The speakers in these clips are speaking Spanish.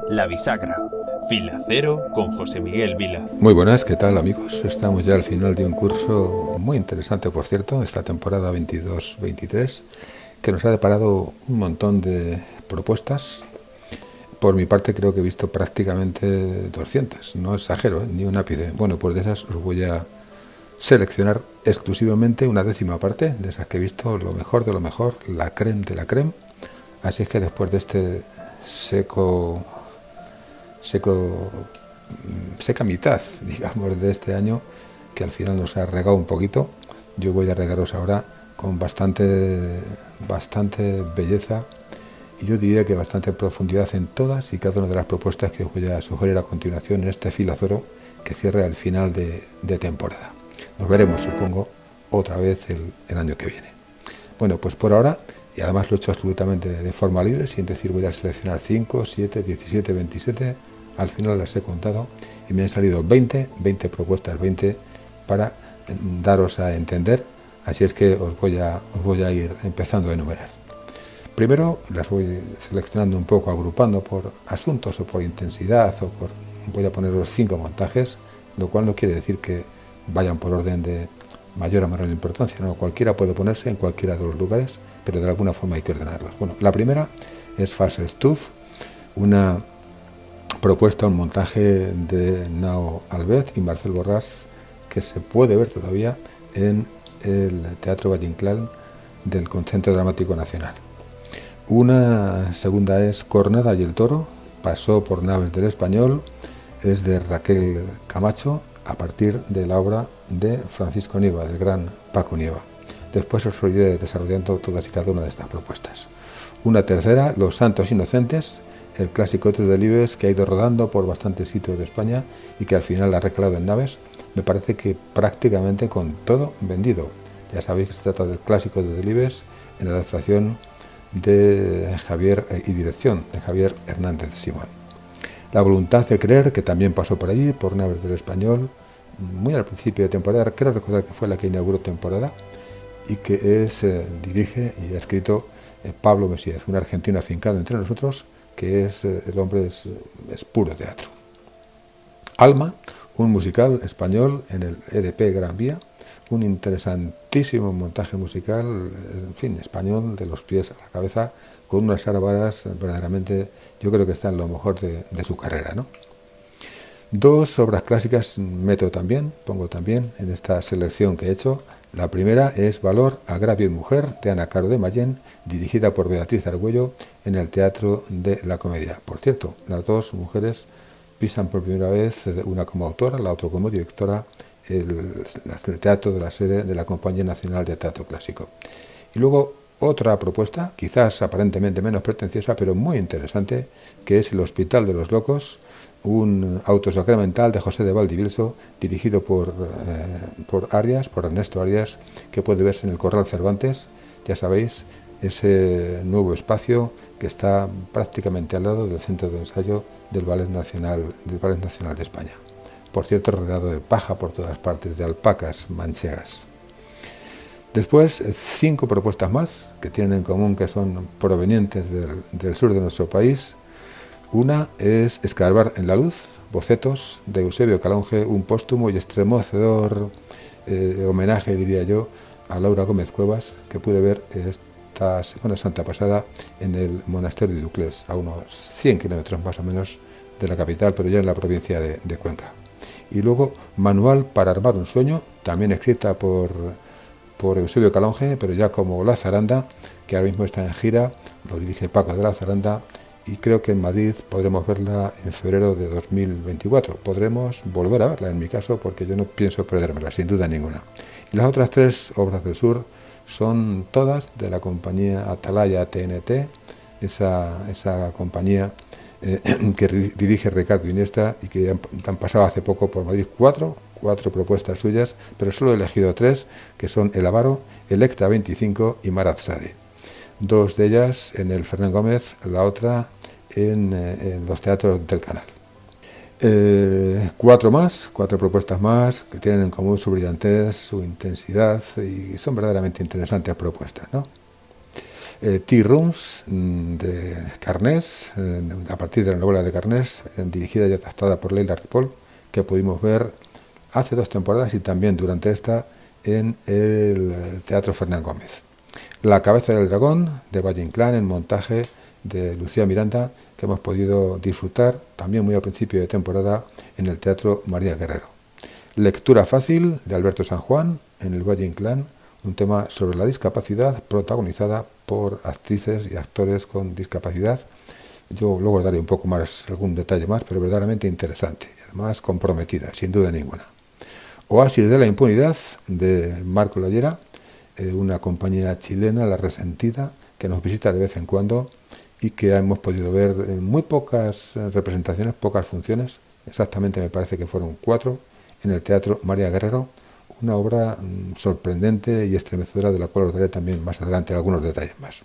La Bisagra, Fila Cero con José Miguel Vila. Muy buenas, ¿qué tal amigos? Estamos ya al final de un curso muy interesante, por cierto, esta temporada 22-23, que nos ha deparado un montón de propuestas. Por mi parte creo que he visto prácticamente 200, no exagero, ni un ápice. Bueno, pues de esas os voy a seleccionar exclusivamente una décima parte, de esas que he visto, lo mejor de lo mejor, la creme de la creme. Así es que después de este seco seca mitad, digamos, de este año, que al final nos ha regado un poquito, yo voy a regaros ahora con bastante belleza y yo diría que bastante profundidad en todas y cada una de las propuestas que os voy a sugerir a continuación en este filazoro que cierra el final de temporada. Nos veremos, supongo, otra vez el año que viene. Bueno, pues por ahora, y además lo he hecho absolutamente de forma libre, sin decir voy a seleccionar 5, 7, 17, 27, al final las he contado y me han salido 20 propuestas, 20 para daros a entender, así es que os voy a ir empezando a enumerar. Primero las voy seleccionando un poco, agrupando por asuntos o por intensidad, voy a poneros 5 montajes, lo cual no quiere decir que vayan por orden de mayor a menor importancia, no, cualquiera puede ponerse en cualquiera de los lugares, pero de alguna forma hay que ordenarlos. Bueno, la primera es Fast Stuff, una propuesta, un montaje de Nao Albert y Marcel Borràs que se puede ver todavía en el Teatro Valle Inclán del Centro Dramático Nacional. Una segunda es Cornada y el Toro, pasó por Naves del Español, es de Raquel Camacho a partir de la obra de Francisco Nieva, del gran Paco Nieva. Después os iré desarrollando todas y cada una de estas propuestas. Una tercera, Los Santos Inocentes, el clásico de Delibes que ha ido rodando por bastantes sitios de España y que al final ha recalado en Naves, me parece que prácticamente con todo vendido. Ya sabéis que se trata del clásico de Delibes en la adaptación de Javier y dirección de Javier Hernández Simón. La voluntad de creer, que también pasó por allí, por Naves del Español, muy al principio de temporada, creo recordar que fue la que inauguró temporada, y que dirige y ha escrito Pablo Mesías, un argentino afincado entre nosotros, que el hombre es puro teatro. Alma, un musical español en el EDP Gran Vía, un interesantísimo montaje musical, en fin, español de los pies a la cabeza, con unas árbaras verdaderamente, yo creo que está en lo mejor de su carrera, ¿no? 2 obras clásicas pongo también en esta selección que he hecho. La primera es Valor, Agravio y Mujer, de Ana Caro de Mayén, dirigida por Beatriz Argüello en el Teatro de la Comedia. Por cierto, las dos mujeres pisan por primera vez, una como autora, la otra como directora, el teatro de la sede de la Compañía Nacional de Teatro Clásico. Y luego otra propuesta, quizás aparentemente menos pretenciosa, pero muy interesante, que es El Hospital de los Locos, un autosacramental de José de Valdivielso, dirigido por Ernesto Arias, que puede verse en el Corral Cervantes, ya sabéis, ese nuevo espacio que está prácticamente al lado del centro de ensayo del Ballet Nacional de España. Por cierto, rodeado de paja por todas partes, de alpacas manchegas. Después, 5 propuestas más que tienen en común que son provenientes del sur de nuestro país. Una es Escarbar en la luz, bocetos de Eusebio Calonge, un póstumo y estremecedor homenaje, diría yo, a Laura Gómez Cuevas, que pude ver esta Semana Santa pasada en el monasterio de Duclés, a unos 100 kilómetros más o menos de la capital, pero ya en la provincia de Cuenca. Y luego Manual para armar un sueño, también escrita por Eusebio Calonge, pero ya como La Zaranda, que ahora mismo está en gira, lo dirige Paco de la Zaranda, y creo que en Madrid podremos verla en febrero de 2024. Podremos volver a verla en mi caso, porque yo no pienso perdérmela, sin duda ninguna. Y las otras 3 obras del sur son todas de la compañía Atalaya TNT, esa compañía que dirige Ricardo Iniesta y que han pasado hace poco por Madrid 4 propuestas suyas, pero solo he elegido 3, que son El Avaro, Electa 25 y Marazade. 2 de ellas en el Fernán Gómez, la otra en los teatros del canal. 4 propuestas más que tienen en común su brillantez, su intensidad y son verdaderamente interesantes propuestas, ¿no? Tea Rooms de Carnés, a partir de la novela de Carnés, dirigida y adaptada por Leila Ripoll, que pudimos ver hace 2 temporadas y también durante esta en el Teatro Fernán Gómez. La cabeza del dragón de Valle Inclán, en montaje de Lucía Miranda, que hemos podido disfrutar también muy al principio de temporada en el Teatro María Guerrero. Lectura fácil de Alberto San Juan en el Valle Inclán, un tema sobre la discapacidad protagonizada por actrices y actores con discapacidad. Yo luego daré un poco más, algún detalle más, pero verdaderamente interesante y además comprometida, sin duda ninguna. Oasis de la impunidad de Marco Lallera, una compañía chilena, La Resentida, que nos visita de vez en cuando y que hemos podido ver en muy pocas representaciones, pocas funciones, exactamente me parece que fueron 4, en el Teatro María Guerrero, una obra sorprendente y estremecedora, de la cual os daré también más adelante algunos detalles más.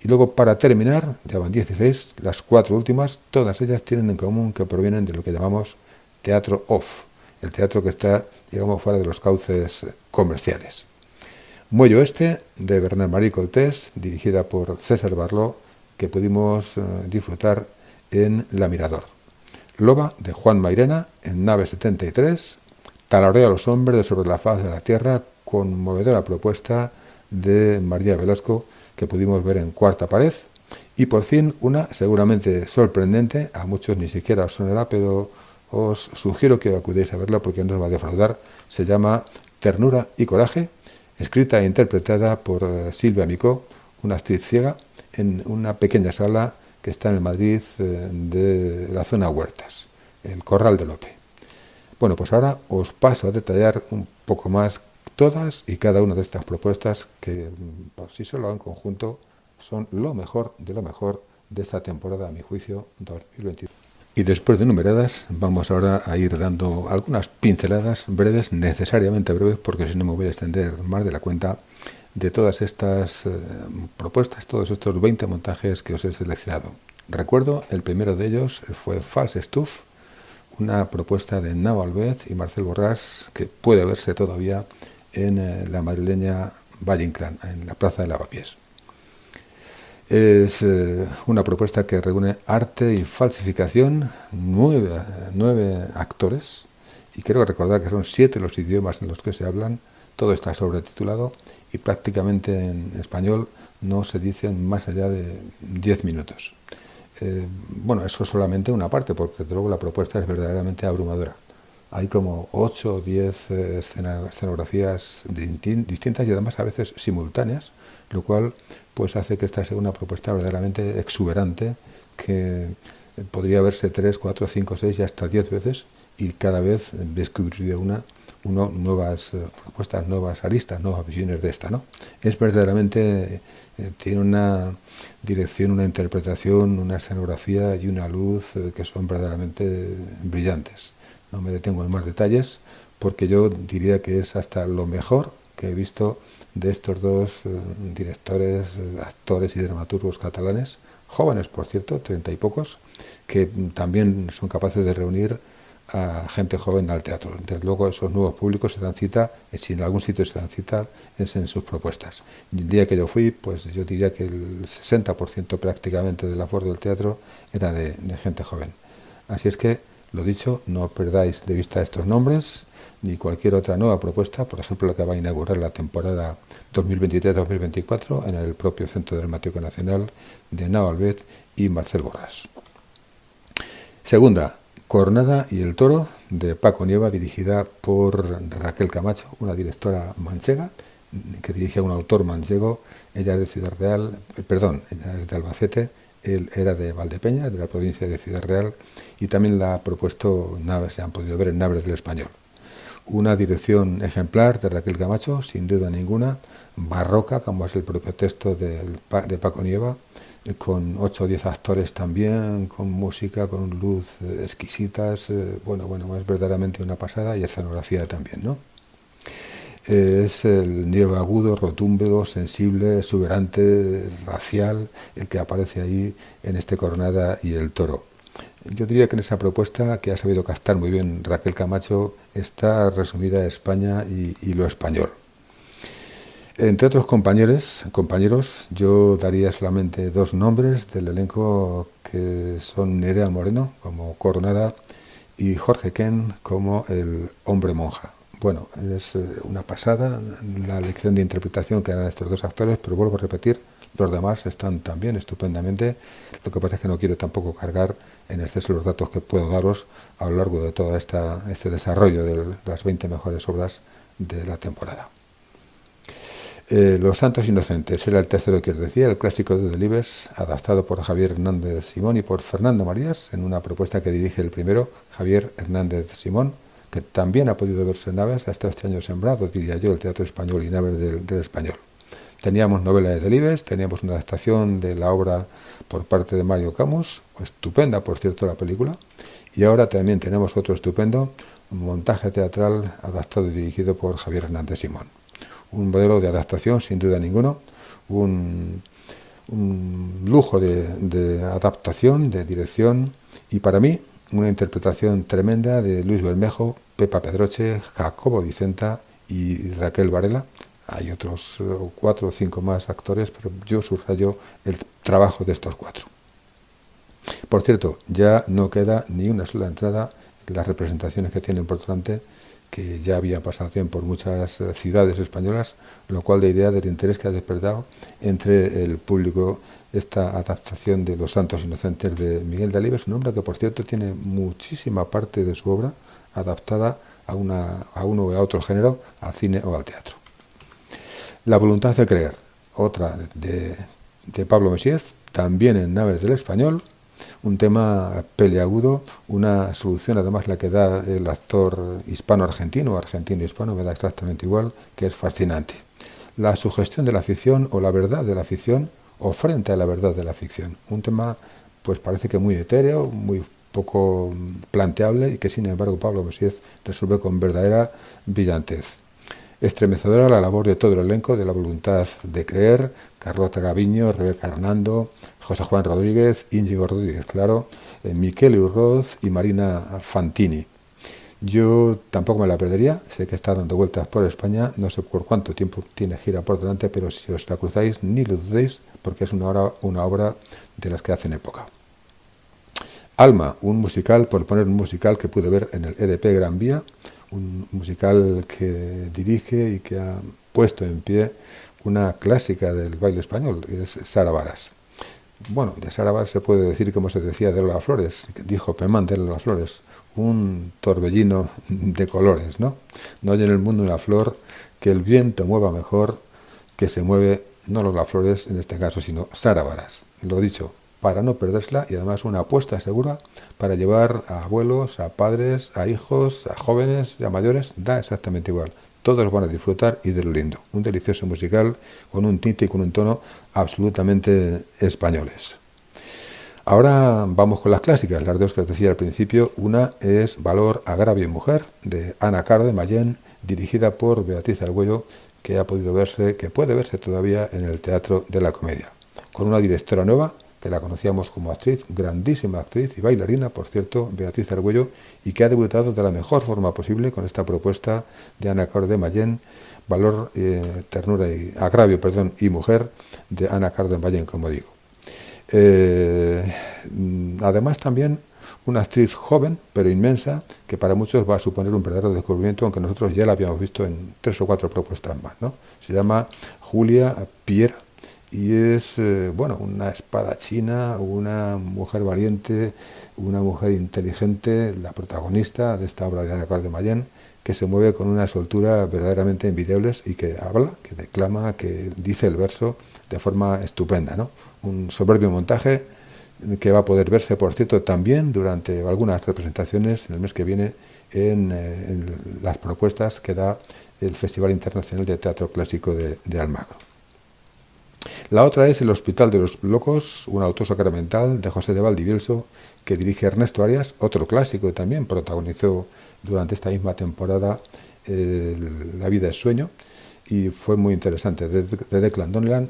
Y luego, para terminar, ya van 16, las 4 últimas, todas ellas tienen en común que provienen de lo que llamamos teatro off, el teatro que está, digamos, fuera de los cauces comerciales. Muelle Oeste, de Bernard Marie Coltés, dirigida por César Barló, que pudimos disfrutar en La Mirador. Loba, de Juan Mairena, en Nave 73, Talorea a los hombres de sobre la faz de la tierra, conmovedora propuesta de María Velasco, que pudimos ver en Cuarta Pared. Y por fin, una seguramente sorprendente, a muchos ni siquiera os sonará, pero os sugiero que acudéis a verla porque no os va a defraudar. Se llama Ternura y Coraje, escrita e interpretada por Silvia Micó, una actriz ciega, en una pequeña sala que está en el Madrid de la zona Huertas, el Corral de Lope. Bueno, pues ahora os paso a detallar un poco más todas y cada una de estas propuestas que, por sí solo en conjunto, son lo mejor de esta temporada, a mi juicio, 2022. Y después de numeradas, vamos ahora a ir dando algunas pinceladas breves, necesariamente breves, porque si no me voy a extender más de la cuenta, de todas estas propuestas, todos estos 20 montajes que os he seleccionado. Recuerdo, el primero de ellos fue False Stuff, una propuesta de Nao Alvez y Marcel Borràs, que puede verse todavía en la madrileña Valle Inclán, en la Plaza de Lavapiés. Es una propuesta que reúne arte y falsificación, 9 actores, y quiero recordar que son 7 los idiomas en los que se hablan. Todo está sobretitulado y prácticamente en español no se dicen más allá de 10 minutos. Bueno, eso es solamente una parte, porque desde luego la propuesta es verdaderamente abrumadora. Hay como 8 o 10 escenografías distintas y además a veces simultáneas, lo cual pues hace que esta sea una propuesta verdaderamente exuberante, que podría verse 3, 4, 5, 6 y hasta 10 veces, y cada vez descubriría nuevas propuestas, nuevas aristas, nuevas visiones de esta, ¿no? Es verdaderamente, tiene una dirección, una interpretación, una escenografía y una luz que son verdaderamente brillantes. No me detengo en más detalles porque yo diría que es hasta lo mejor que he visto de estos dos directores, actores y dramaturgos catalanes, jóvenes por cierto, 30 y pocos, que también son capaces de reunir a gente joven al teatro. Desde luego esos nuevos públicos se dan cita, si en algún sitio se dan cita, es en sus propuestas. El día que yo fui, pues yo diría que el 60% prácticamente del aforo del teatro era de gente joven. Así es que, lo dicho, no perdáis de vista estos nombres ni cualquier otra nueva propuesta, por ejemplo la que va a inaugurar la temporada 2023-2024 en el propio Centro Dramático Nacional de Nao Alvez y Marcel Borràs. Segunda, Cornada y el Toro, de Paco Nieva, dirigida por Raquel Camacho, una directora manchega que dirige a un autor manchego. Ella es de Ciudad Real, ella es de Albacete, él era de Valdepeñas, de la provincia de Ciudad Real, y también la ha propuesto, se han podido ver en Naves del Español. Una dirección ejemplar de Raquel Camacho, sin duda ninguna, barroca, como es el propio texto de Paco Nieva, con 8 o 10 actores también, con música, con luz exquisitas, bueno, es verdaderamente una pasada, y escenografía también, ¿no? Es el Nieva agudo, rotundo, sensible, exuberante, racial, el que aparece ahí en este Cornada y el Toro. Yo diría que en esa propuesta, que ha sabido captar muy bien Raquel Camacho, está resumida España y lo español. Entre otros compañeros, yo daría solamente dos nombres del elenco que son Nerea Moreno como Coronada y Jorge Ken como el hombre monja. Bueno, es una pasada la lección de interpretación que dan estos dos actores, pero vuelvo a repetir, los demás están también estupendamente. Lo que pasa es que no quiero tampoco cargar en exceso los datos que puedo daros a lo largo de todo este desarrollo de las 20 mejores obras de la temporada. Los Santos Inocentes era el tercero que os decía, el clásico de Delibes, adaptado por Javier Hernández Simón y por Fernando Marías, en una propuesta que dirige el primero, Javier Hernández Simón, que también ha podido verse en Naves, ha estado este año sembrado, diría yo, el Teatro Español y Naves del Español. Teníamos novela de Delibes, teníamos una adaptación de la obra por parte de Mario Camus, estupenda, por cierto, la película, y ahora también tenemos otro estupendo, un montaje teatral adaptado y dirigido por Javier Hernández Simón. Un modelo de adaptación, sin duda ninguno, un lujo de adaptación, de dirección, y para mí una interpretación tremenda de Luis Bermejo, Pepa Pedroche, Jacobo Vicenta y Raquel Varela. Hay otros 4 o 5 más actores, pero yo subrayo el trabajo de estos 4. Por cierto, ya no queda ni una sola entrada en las representaciones que tienen por delante, que ya habían pasado tiempo por muchas ciudades españolas, lo cual da idea del interés que ha despertado entre el público esta adaptación de Los Santos Inocentes de Miguel de Delibes, un hombre que, por cierto, tiene muchísima parte de su obra adaptada a uno o a otro género, al cine o al teatro. La voluntad de creer, otra de Pablo Messiés, también en Naves del Español, un tema peleagudo, una solución además la que da el actor hispano-argentino, argentino-hispano, me da exactamente igual, que es fascinante. La sugestión de la ficción o la verdad de la ficción o frente a la verdad de la ficción. Un tema pues parece que muy etéreo, muy poco planteable y que sin embargo Pablo Messiés resuelve con verdadera brillantez. Estremecedora la labor de todo el elenco de La Voluntad de Creer, Carlota Gaviño, Rebeca Hernando, José Juan Rodríguez, Íñigo Rodríguez Claro, Miquel Urroz y Marina Fantini. Yo tampoco me la perdería, sé que está dando vueltas por España, no sé por cuánto tiempo tiene gira por delante, pero si os la cruzáis ni lo dudéis, porque es una obra de las que hacen época. Alma, un musical, por poner un musical que pude ver en el EDP Gran Vía, un musical que dirige y que ha puesto en pie una clásica del baile español, que es Sara Varas. Bueno, de Sara Varas se puede decir como se decía de Lola Flores, que dijo Pemán de Lola Flores, un torbellino de colores, ¿no? No hay en el mundo una flor que el viento mueva mejor que se mueve, no Lola Flores en este caso, sino Sara Varas. Lo dicho, para no perdérsela y además una apuesta segura para llevar a abuelos, a padres, a hijos, a jóvenes, a mayores, da exactamente igual. Todos van a disfrutar y de lo lindo. Un delicioso musical con un tinte y con un tono absolutamente españoles. Ahora vamos con las clásicas, las dos que os decía al principio. Una es Valor, Agravio y Mujer, de Ana Carde Mayén, dirigida por Beatriz Argüello, que puede verse todavía en el Teatro de la Comedia. Con una directora nueva, que la conocíamos como actriz, grandísima actriz y bailarina, por cierto, Beatriz Argüello, y que ha debutado de la mejor forma posible con esta propuesta de Ana Carde Mayén, Valor, Ternura y Agravio, y Mujer, de Ana Carde Mayén, como digo. Además también una actriz joven pero inmensa que para muchos va a suponer un verdadero descubrimiento, aunque nosotros ya la habíamos visto en 3 o 4 propuestas más, ¿no? Se llama Julia Piera y es una espadachina, una mujer valiente, una mujer inteligente, la protagonista de esta obra de Ana Carde Mayén, que se mueve con una soltura verdaderamente envidiables y que habla, que declama, que dice el verso de forma estupenda, ¿no? Un soberbio montaje que va a poder verse, por cierto, también durante algunas representaciones en el mes que viene en las propuestas que da el Festival Internacional de Teatro Clásico de Almagro. La otra es El Hospital de los Locos, un autor sacramental de José de Valdivielso, que dirige Ernesto Arias, otro clásico que también protagonizó durante esta misma temporada La vida es sueño, y fue muy interesante, de Declan Donnellan.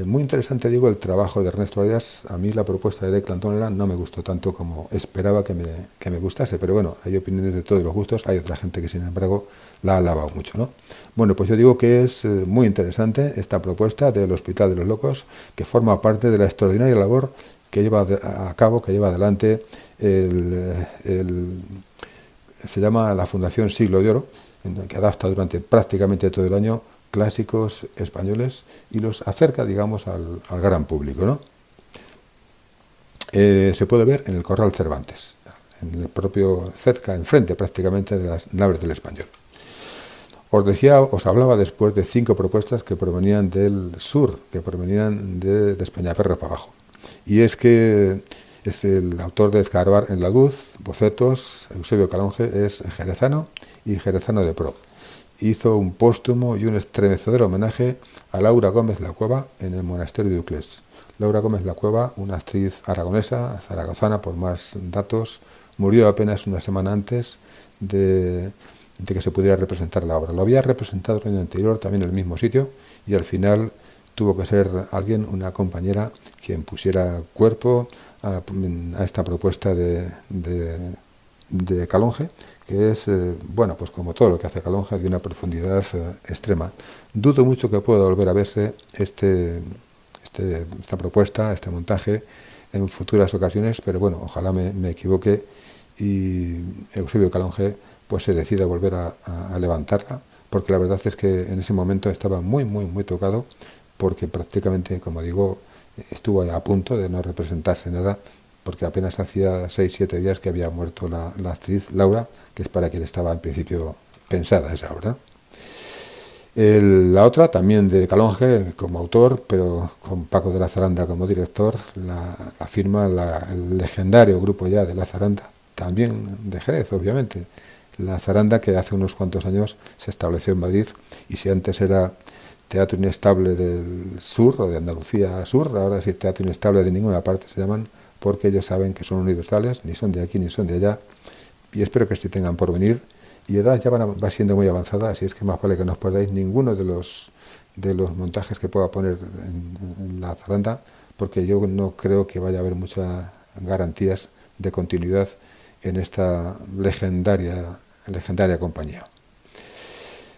Muy interesante, digo, el trabajo de Ernesto Arias. A mí la propuesta de Declan Donnellan no me gustó tanto como esperaba que me gustase, pero bueno, hay opiniones de todos los gustos, hay otra gente que sin embargo la ha alabado mucho, ¿no? Bueno, pues yo digo que es muy interesante esta propuesta del Hospital de los Locos, que forma parte de la extraordinaria labor que lleva a cabo, que lleva adelante se llama la Fundación Siglo de Oro, que adapta durante prácticamente todo el año clásicos españoles y los acerca, digamos, al gran público, ¿no? Se puede ver en el Corral Cervantes, en el propio, cerca, enfrente prácticamente de las naves del Español. Os decía, os hablaba después de 5 propuestas que provenían del sur, que provenían de Españaperro para abajo. Y es que es el autor de Escarbar en la Luz, bocetos, Eusebio Calonge, es jerezano y jerezano de pro. Hizo un póstumo y un estremecedor homenaje a Laura Gómez La Cueva en el monasterio de Uclés. Laura Gómez La Cueva, una actriz aragonesa, zaragozana por más datos, murió apenas una semana antes de que se pudiera representar la obra. Lo había representado el año anterior también en el mismo sitio y al final tuvo que ser alguien, una compañera, quien pusiera cuerpo a esta propuesta de Calonge, que es, bueno, pues como todo lo que hace Calonge, de una profundidad extrema. Dudo mucho que pueda volver a verse esta propuesta, este montaje, en futuras ocasiones, pero bueno, ojalá me equivoque y Eusebio Calonge pues se decida a volver a levantarla, porque la verdad es que en ese momento estaba muy tocado, porque prácticamente, como digo, estuvo a punto de no representarse nada, porque apenas hacía 6-7 días que había muerto la actriz Laura, que es para quien estaba al principio pensada esa obra. La otra, también de Calonge como autor, pero con Paco de la Zaranda como director, la firma el legendario grupo ya de la Zaranda, también de Jerez, obviamente. La Zaranda, que hace unos cuantos años se estableció en Madrid, y si antes era Teatro Inestable del Sur, o de Andalucía Sur, ahora sí Teatro Inestable de ninguna parte se llaman, porque ellos saben que son universales, ni son de aquí ni son de allá, y espero que sí tengan por venir. Y edad ya va siendo muy avanzada, así es que más vale que no os perdáis ninguno de los montajes que pueda poner en la Zaranda, porque yo no creo que vaya a haber muchas garantías de continuidad en esta legendaria compañía.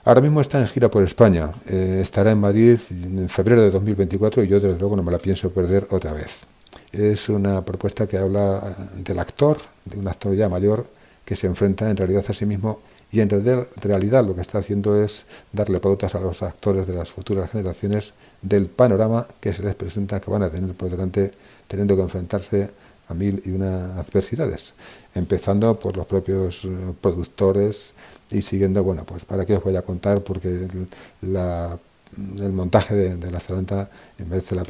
Ahora mismo está en gira por España, estará en Madrid en febrero de 2024 y yo desde luego no me la pienso perder otra vez. Es una propuesta que habla del actor, de un actor ya mayor, que se enfrenta en realidad a sí mismo, y en realidad lo que está haciendo es darle pautas a los actores de las futuras generaciones del panorama que se les presenta, que van a tener por delante, teniendo que enfrentarse a 1001 adversidades, empezando por los propios productores y siguiendo, bueno, pues para qué os voy a contar, porque el montaje de la Zaranda merece la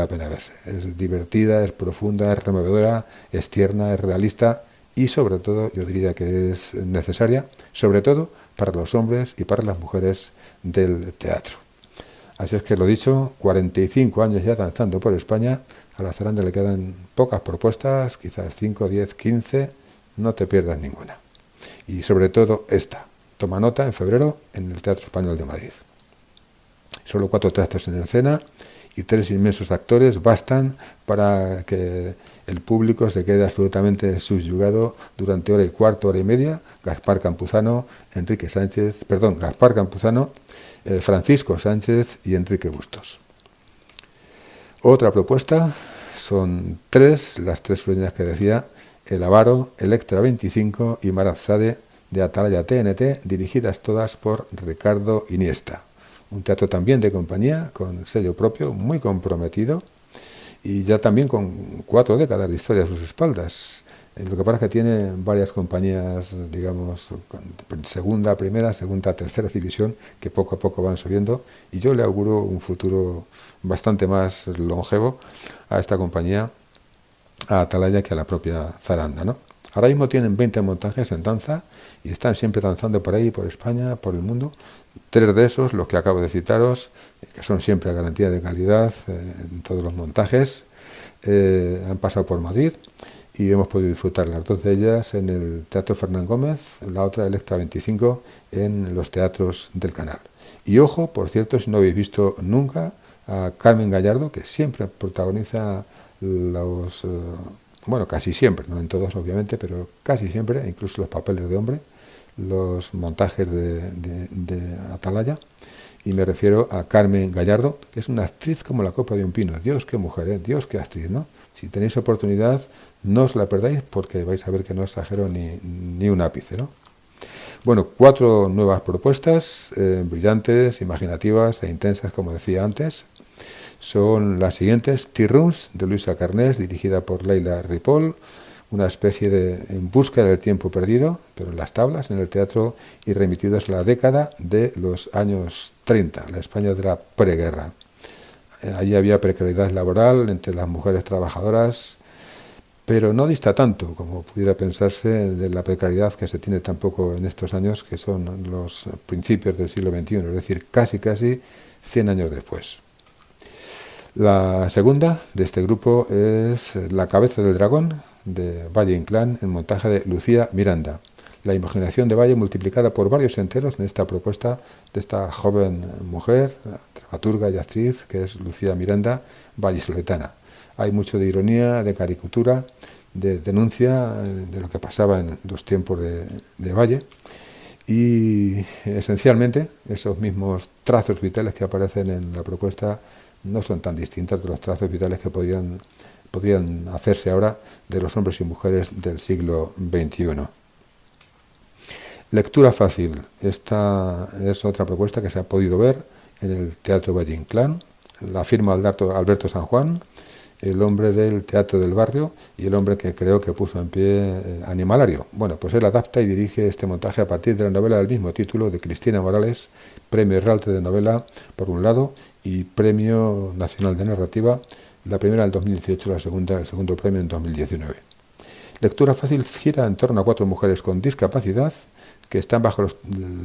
pena verse. Es divertida, es profunda, es removedora, es tierna, es realista y sobre todo yo diría que es necesaria, sobre todo para los hombres y para las mujeres del teatro. Así es que lo dicho, 45 años ya danzando por España, a la Zaranda le quedan pocas propuestas, quizás 5, 10, 15, no te pierdas ninguna. Y sobre todo esta, toma nota en febrero en el Teatro Español de Madrid. Solo 4 teatros en escena y 3 inmensos actores bastan para que el público se quede absolutamente subyugado durante hora y cuarto, hora y media. Gaspar Campuzano, Francisco Sánchez y Enrique Bustos. Otra propuesta son 3, las 3 sureñas que decía, El Avaro, Electra 25 y Marazade de Atalaya TNT, dirigidas todas por Ricardo Iniesta. Un teatro también de compañía, con sello propio, muy comprometido y ya también con 4 décadas de historia a sus espaldas. Lo que pasa es que tiene varias compañías, digamos, segunda, primera, segunda, tercera división, que poco a poco van subiendo, y yo le auguro un futuro bastante más longevo a esta compañía, a Atalaya, que a la propia Zaranda, ¿no? Ahora mismo tienen 20 montajes en danza y están siempre danzando por ahí, por España, por el mundo. 3 de esos, los que acabo de citaros, que son siempre a garantía de calidad en todos los montajes, han pasado por Madrid y hemos podido disfrutar las 2 de ellas en el Teatro Fernán Gómez, la otra Electra 25 en los teatros del canal. Y ojo, por cierto, si no habéis visto nunca a Carmen Gallardo, que siempre protagoniza los, bueno, casi siempre, no en todos obviamente, pero casi siempre, incluso los papeles de hombre, los montajes de Atalaya, y me refiero a Carmen Gallardo, que es una actriz como la copa de un pino. Dios, qué mujer, ¿eh? Dios, qué actriz, ¿no? Si tenéis oportunidad, no os la perdáis porque vais a ver que no exagero ni un ápice, ¿no? Bueno, 4 nuevas propuestas, brillantes, imaginativas e intensas, como decía antes. Son las siguientes: Tea Rooms, de Luisa Carnés, dirigida por Leila Ripoll, una especie de En busca del tiempo perdido, pero en las tablas, en el teatro, y remitidos a la década de los años 30, la España de la preguerra. Allí había precariedad laboral entre las mujeres trabajadoras, pero no dista tanto, como pudiera pensarse, de la precariedad que se tiene tampoco en estos años, que son los principios del siglo XXI, es decir, casi 100 años después. La segunda de este grupo es La cabeza del dragón, de Valle Inclán, en montaje de Lucía Miranda. La imaginación de Valle multiplicada por varios enteros en esta propuesta de esta joven mujer, dramaturga y actriz, que es Lucía Miranda, vallisoletana. Hay mucho de ironía, de caricatura, de denuncia de lo que pasaba en los tiempos de Valle, y esencialmente esos mismos trazos vitales que aparecen en la propuesta no son tan distintos de los trazos vitales que podrían hacerse ahora de los hombres y mujeres del siglo XXI. Lectura fácil. Esta es otra propuesta que se ha podido ver en el Teatro Valle Inclán. La firma Alberto San Juan, el hombre del teatro del barrio y el hombre que creo que puso en pie Animalario. Bueno, pues él adapta y dirige este montaje a partir de la novela del mismo título de Cristina Morales, Premio Herralte de Novela, por un lado, y Premio Nacional de Narrativa, la primera en 2018, la segunda, el segundo premio en 2019. Lectura fácil gira en torno a 4 mujeres con discapacidad que están bajo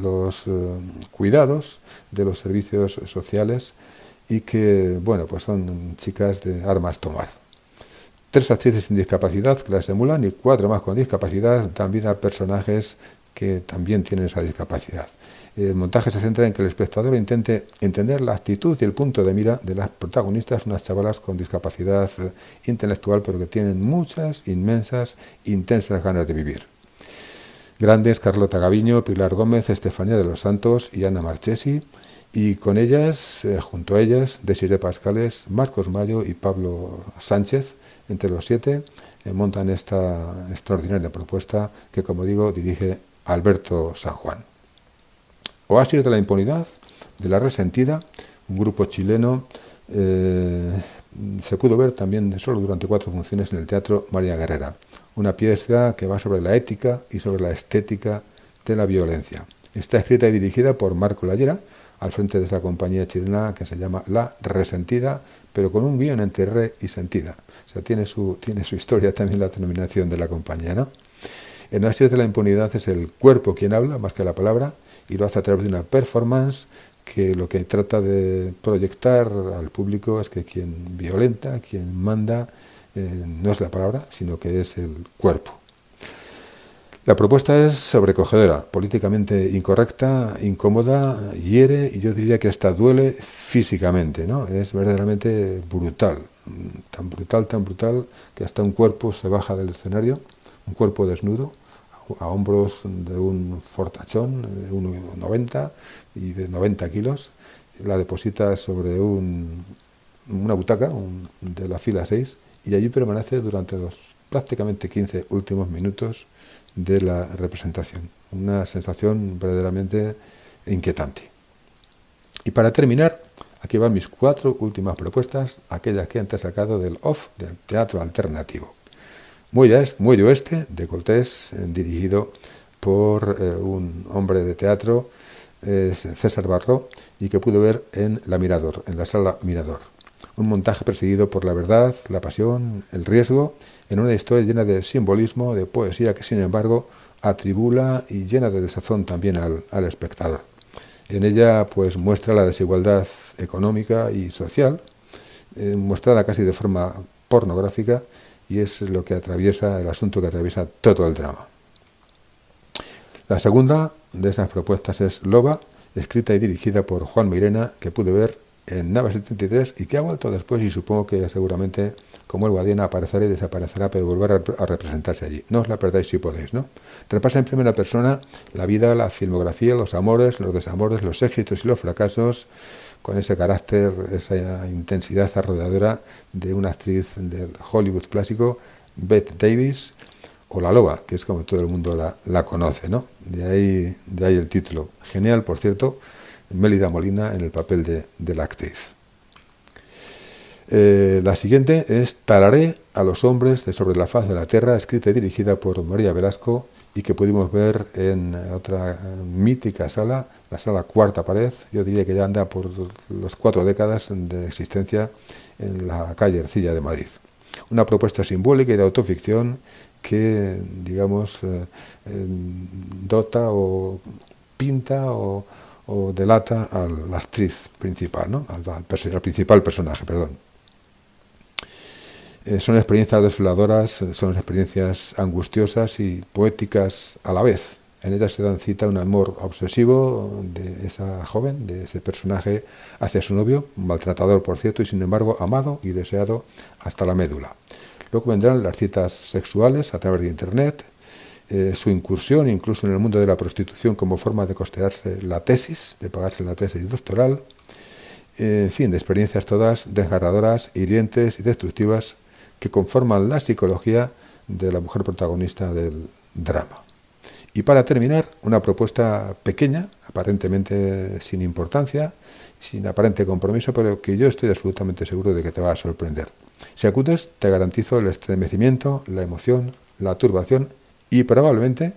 los cuidados de los servicios sociales y que, bueno, pues son chicas de armas tomar. 3 actrices sin discapacidad que las emulan y 4 más con discapacidad, también a personajes que también tienen esa discapacidad. El montaje se centra en que el espectador intente entender la actitud y el punto de mira de las protagonistas, unas chavalas con discapacidad intelectual, pero que tienen muchas, inmensas, intensas ganas de vivir. Grandes: Carlota Gaviño, Pilar Gómez, Estefanía de los Santos y Ana Marchesi, y con ellas, junto a ellas, Desiré Pascales, Marcos Mayo y Pablo Sánchez, entre los 7, montan esta extraordinaria propuesta que, como digo, dirige Alberto San Juan. Oasis de la impunidad, de La Resentida, un grupo chileno, se pudo ver también solo durante 4 funciones en el Teatro María Guerrera. Una pieza que va sobre la ética y sobre la estética de la violencia. Está escrita y dirigida por Marco Lallera, al frente de esa compañía chilena que se llama La Resentida, pero con un guión entre re y sentida. O sea, tiene su historia también la denominación de la compañía, ¿no? En Oasis de la impunidad es el cuerpo quien habla, más que la palabra, y lo hace a través de una performance que lo que trata de proyectar al público es que quien violenta, quien manda, no es la palabra, sino que es el cuerpo. La propuesta es sobrecogedora, políticamente incorrecta, incómoda, hiere y yo diría que hasta duele físicamente, ¿no? Es verdaderamente brutal, tan brutal que hasta un cuerpo se baja del escenario, un cuerpo desnudo, a hombros de un fortachón de 1,90 y de 90 kilos, la deposita sobre una butaca de la fila 6 y allí permanece durante los prácticamente 15 últimos minutos de la representación. Una sensación verdaderamente inquietante. Y para terminar, aquí van mis 4 últimas propuestas, aquellas que antes he sacado del OFF, del teatro alternativo. Muy oeste, de Cortés, dirigido por un hombre de teatro, César Barró, y que pudo ver en la sala Mirador. Un montaje presidido por la verdad, la pasión, el riesgo, en una historia llena de simbolismo, de poesía que, sin embargo, atribula y llena de desazón también al espectador. En ella, pues, muestra la desigualdad económica y social, mostrada casi de forma pornográfica, y es lo que atraviesa, el asunto que atraviesa todo el drama. La segunda de esas propuestas es Loba, escrita y dirigida por Juan Mirena, que pude ver en Nave 73 y que ha vuelto después, y supongo que seguramente, como el Guadiana, aparecerá y desaparecerá, pero volverá a representarse allí. No os la perdáis si podéis, ¿no? Repasa en primera persona la vida, la filmografía, los amores, los desamores, los éxitos y los fracasos, con ese carácter, esa intensidad arrolladora de una actriz del Hollywood clásico, Bette Davis, o La Loba, que es como todo el mundo la conoce, ¿no? De ahí el título. Genial, por cierto, Mélida Molina en el papel de la actriz. La siguiente es Talaré a los hombres de sobre la faz de la tierra, escrita y dirigida por María Velasco, y que pudimos ver en otra mítica sala, la sala Cuarta Pared. Yo diría que ya anda por las 4 décadas de existencia en la calle Ercilla de Madrid. Una propuesta simbólica y de autoficción que, digamos, dota o pinta o delata a la actriz principal, ¿no? al principal personaje, perdón. Son experiencias desoladoras, son experiencias angustiosas y poéticas a la vez. En ellas se dan cita un amor obsesivo de esa joven, de ese personaje, hacia su novio, maltratador por cierto, y sin embargo amado y deseado hasta la médula. Luego vendrán las citas sexuales a través de Internet, su incursión incluso en el mundo de la prostitución como forma de costearse la tesis, de pagarse la tesis doctoral, en fin, de experiencias todas desgarradoras, hirientes y destructivas que conforman la psicología de la mujer protagonista del drama. Y para terminar, una propuesta pequeña, aparentemente sin importancia, sin aparente compromiso, pero que yo estoy absolutamente seguro de que te va a sorprender. Si acudes, te garantizo el estremecimiento, la emoción, la turbación y probablemente,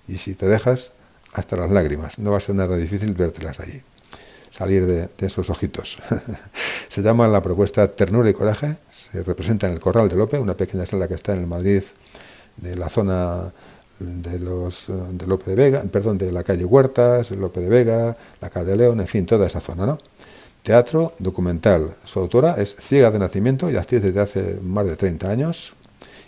y si te dejas, hasta las lágrimas. No va a ser nada difícil vértelas allí, salir de esos ojitos. Se llama la propuesta Ternura y Coraje, se representa en el Corral de Lope, una pequeña sala que está en el Madrid, de la zona de Lope de Vega, perdón, de la calle Huertas, Lope de Vega, la calle León, en fin, toda esa zona, ¿no? Teatro documental. Su autora es ciega de nacimiento y actriz desde hace más de 30 años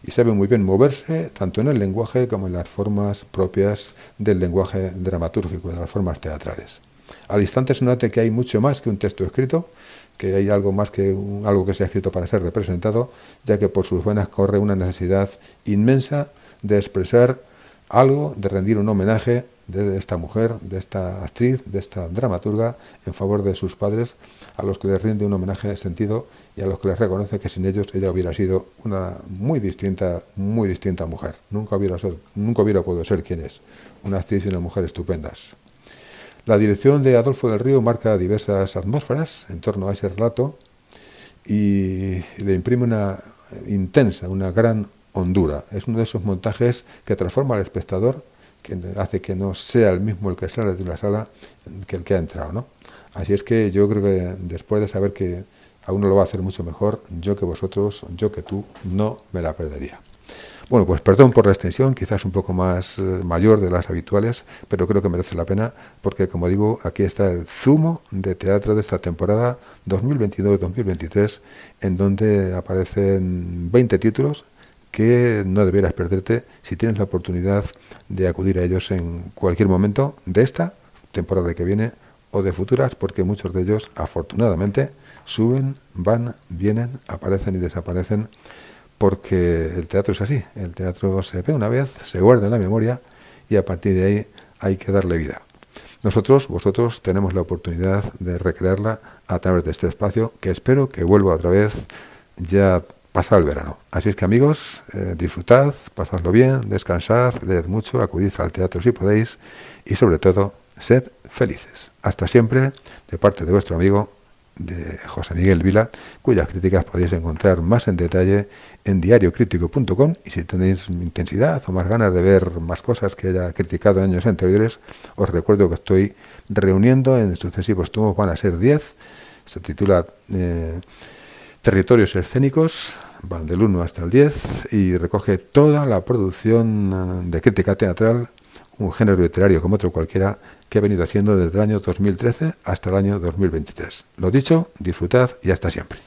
y sabe muy bien moverse tanto en el lenguaje como en las formas propias del lenguaje dramatúrgico, de las formas teatrales. Al instante se nota que hay mucho más que un texto escrito, que hay algo más que algo que se ha escrito para ser representado, ya que por sus venas corre una necesidad inmensa de expresar algo, de rendir un homenaje de esta mujer, de esta actriz, de esta dramaturga, en favor de sus padres, a los que les rinde un homenaje de sentido y a los que les reconoce que sin ellos ella hubiera sido una muy distinta mujer. Nunca hubiera podido ser quien es, una actriz y una mujer estupendas. La dirección de Adolfo del Río marca diversas atmósferas en torno a ese relato y le imprime una intensa, una gran hondura. Es uno de esos montajes que transforma al espectador, que hace que no sea el mismo el que sale de la sala que el que ha entrado, ¿no? Así es que yo creo que después de saber que a uno lo va a hacer mucho mejor, yo que vosotros, yo que tú, no me la perdería. Bueno, pues perdón por la extensión, quizás un poco más mayor de las habituales, pero creo que merece la pena porque, como digo, aquí está el zumo de teatro de esta temporada 2022-2023, en donde aparecen 20 títulos que no debieras perderte si tienes la oportunidad de acudir a ellos en cualquier momento de esta temporada que viene o de futuras, porque muchos de ellos, afortunadamente, suben, van, vienen, aparecen y desaparecen, porque el teatro es así, el teatro se ve una vez, se guarda en la memoria y a partir de ahí hay que darle vida. Vosotros tenemos la oportunidad de recrearla a través de este espacio, que espero que vuelva otra vez ya pasado el verano. Así es que, amigos, disfrutad, pasadlo bien, descansad, leed mucho, acudid al teatro si podéis y sobre todo, sed felices. Hasta siempre, de parte de vuestro amigo de José Miguel Vila, cuyas críticas podéis encontrar más en detalle en diariocrítico.com, y si tenéis intensidad o más ganas de ver más cosas que haya criticado en años anteriores, os recuerdo que estoy reuniendo en sucesivos tomos, van a ser 10, se titula Territorios escénicos, van del 1 hasta el 10 y recoge toda la producción de crítica teatral, un género literario como otro cualquiera, que he venido haciendo desde el año 2013 hasta el año 2023. Lo dicho, disfrutad y hasta siempre.